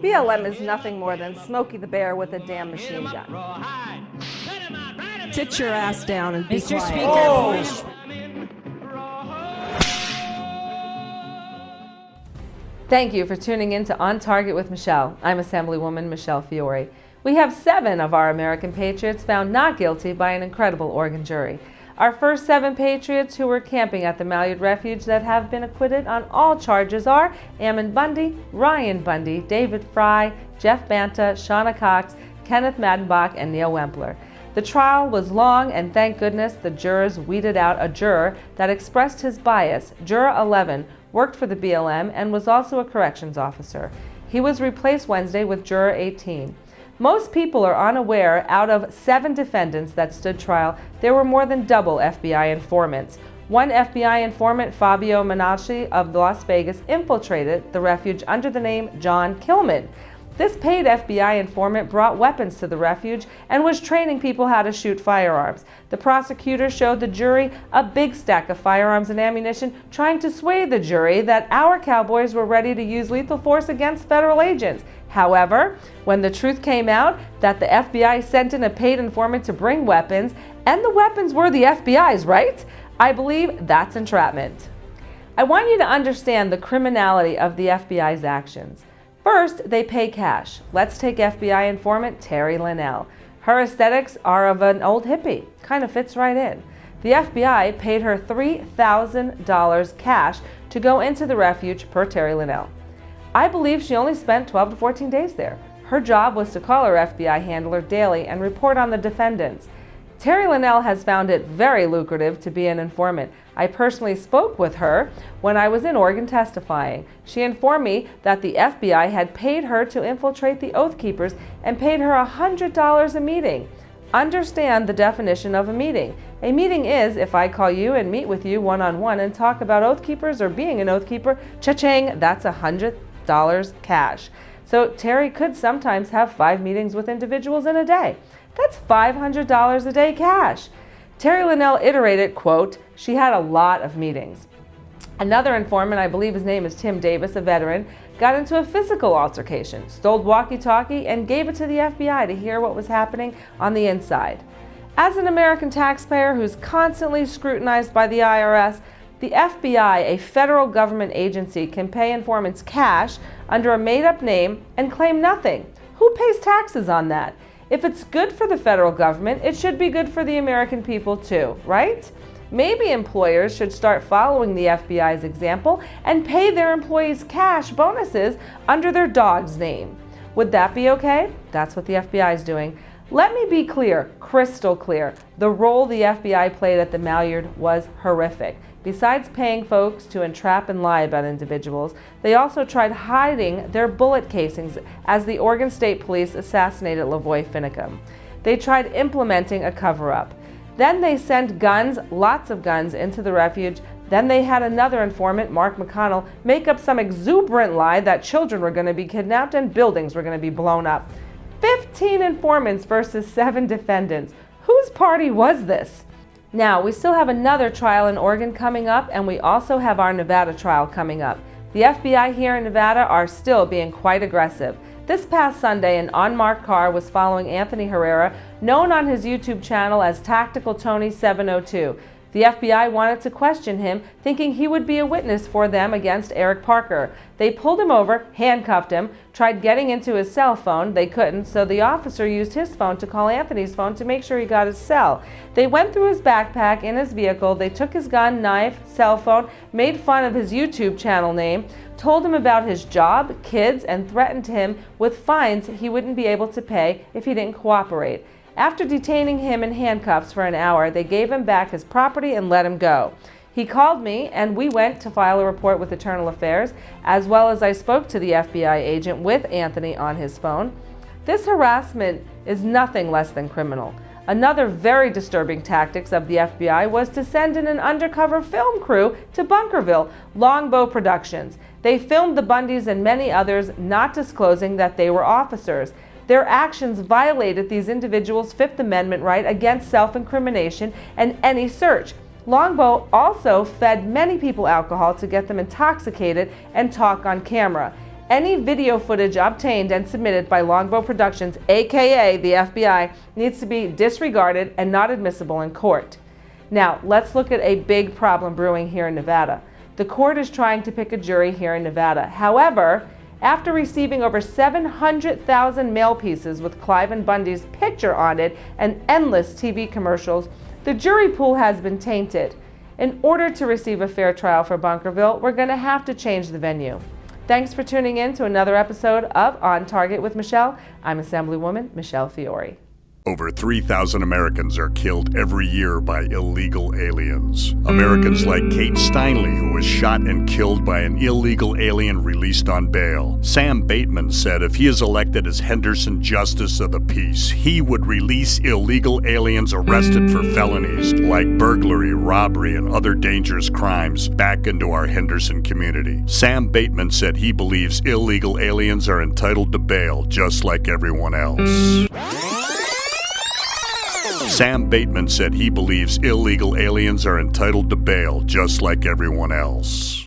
BLM is nothing more than Smokey the Bear with a damn machine gun. Sit your ass down and be Mr. quiet. Speaker, Oh. Thank you for tuning in to On Target with Michele. I'm Assemblywoman Michele Fiore. We have 7 of our American patriots found not guilty by an incredible Oregon jury. Our first 7 patriots who were camping at the Malyard Refuge that have been acquitted on all charges are Ammon Bundy, Ryan Bundy, David Fry, Jeff Banta, Shauna Cox, Kenneth Madenbach, and Neil Wempler. The trial was long, and thank goodness the jurors weeded out a juror that expressed his bias. Juror 11 worked for the BLM and was also a corrections officer. He was replaced Wednesday with Juror 18. Most people are unaware, out of 7 defendants that stood trial, there were more than double FBI informants. One FBI informant, Fabio Menasci of Las Vegas, infiltrated the refuge under the name John Kilman. This paid FBI informant brought weapons to the refuge and was training people how to shoot firearms. The prosecutor showed the jury a big stack of firearms and ammunition, trying to sway the jury that our cowboys were ready to use lethal force against federal agents. However, when the truth came out that the FBI sent in a paid informant to bring weapons, and the weapons were the FBI's, right? I believe that's entrapment. I want you to understand the criminality of the FBI's actions. First, they pay cash. Let's take FBI informant Terry Linnell. Her aesthetics are of an old hippie. Kind of fits right in. The FBI paid her $3,000 cash to go into the refuge per Terry Linnell. I believe she only spent 12 to 14 days there. Her job was to call her FBI handler daily and report on the defendants. Terry Linnell has found it very lucrative to be an informant. I personally spoke with her when I was in Oregon testifying. She informed me that the FBI had paid her to infiltrate the Oath Keepers and paid her $100 a meeting. Understand the definition of a meeting. A meeting is if I call you and meet with you one-on-one and talk about Oath Keepers or being an Oath Keeper, cha-ching, that's $100 cash. So Terry could sometimes have 5 meetings with individuals in a day. That's $500 a day cash. Terry Linnell iterated, quote, she had a lot of meetings. Another informant, I believe his name is Tim Davis, a veteran, got into a physical altercation, stole walkie-talkie, and gave it to the FBI to hear what was happening on the inside. As an American taxpayer who's constantly scrutinized by the IRS, the FBI, a federal government agency, can pay informants cash under a made-up name and claim nothing. Who pays taxes on that? If it's good for the federal government, it should be good for the American people too, right? Maybe employers should start following the FBI's example and pay their employees cash bonuses under their dog's name. Would that be okay? That's what the FBI is doing. Let me be clear, crystal clear. The role the FBI played at the Malyard was horrific. Besides paying folks to entrap and lie about individuals, they also tried hiding their bullet casings as the Oregon State Police assassinated Lavoy Finicum. They tried implementing a cover-up. Then they sent guns, lots of guns, into the refuge. Then they had another informant, Mark McConnell, make up some exuberant lie that children were going to be kidnapped and buildings were going to be blown up. 15 informants versus 7 defendants. Whose party was this? Now, we still have another trial in Oregon coming up, and we also have our Nevada trial coming up. The FBI here in Nevada are still being quite aggressive. This past Sunday, an unmarked car was following Anthony Herrera, known on his YouTube channel as Tactical Tony 702. The FBI wanted to question him, thinking he would be a witness for them against Eric Parker. They pulled him over, handcuffed him, tried getting into his cell phone. They couldn't, so the officer used his phone to call Anthony's phone to make sure he got his cell. They went through his backpack in his vehicle. They took his gun, knife, cell phone, made fun of his YouTube channel name, told him about his job, kids, and threatened him with fines he wouldn't be able to pay if he didn't cooperate. After detaining him in handcuffs for an hour, they gave him back his property and let him go. He called me, and we went to file a report with Internal Affairs, as well as I spoke to the FBI agent with Anthony on his phone. This harassment is nothing less than criminal. Another very disturbing tactic of the FBI was to send in an undercover film crew to Bunkerville, Longbow Productions. They filmed the Bundys and many others, not disclosing that they were officers. Their actions violated these individuals' Fifth Amendment right against self-incrimination and any search. Longbow also fed many people alcohol to get them intoxicated and talk on camera. Any video footage obtained and submitted by Longbow Productions, aka the FBI, needs to be disregarded and not admissible in court. Now, let's look at a big problem brewing here in Nevada. The court is trying to pick a jury here in Nevada. However, after receiving over 700,000 mail pieces with Cliven Bundy's picture on it and endless TV commercials, the jury pool has been tainted. In order to receive a fair trial for Bunkerville, we're going to have to change the venue. Thanks for tuning in to another episode of On Target with Michele. I'm Assemblywoman Michele Fiore. Over 3,000 Americans are killed every year by illegal aliens. Americans like Kate Steinle, who was shot and killed by an illegal alien released on bail. Sam Bateman said if he is elected as Henderson Justice of the Peace, he would release illegal aliens arrested for felonies like burglary, robbery, and other dangerous crimes back into our Henderson community. Sam Bateman said he believes illegal aliens are entitled to bail just like everyone else. Sam Bateman said he believes illegal aliens are entitled to bail just like everyone else.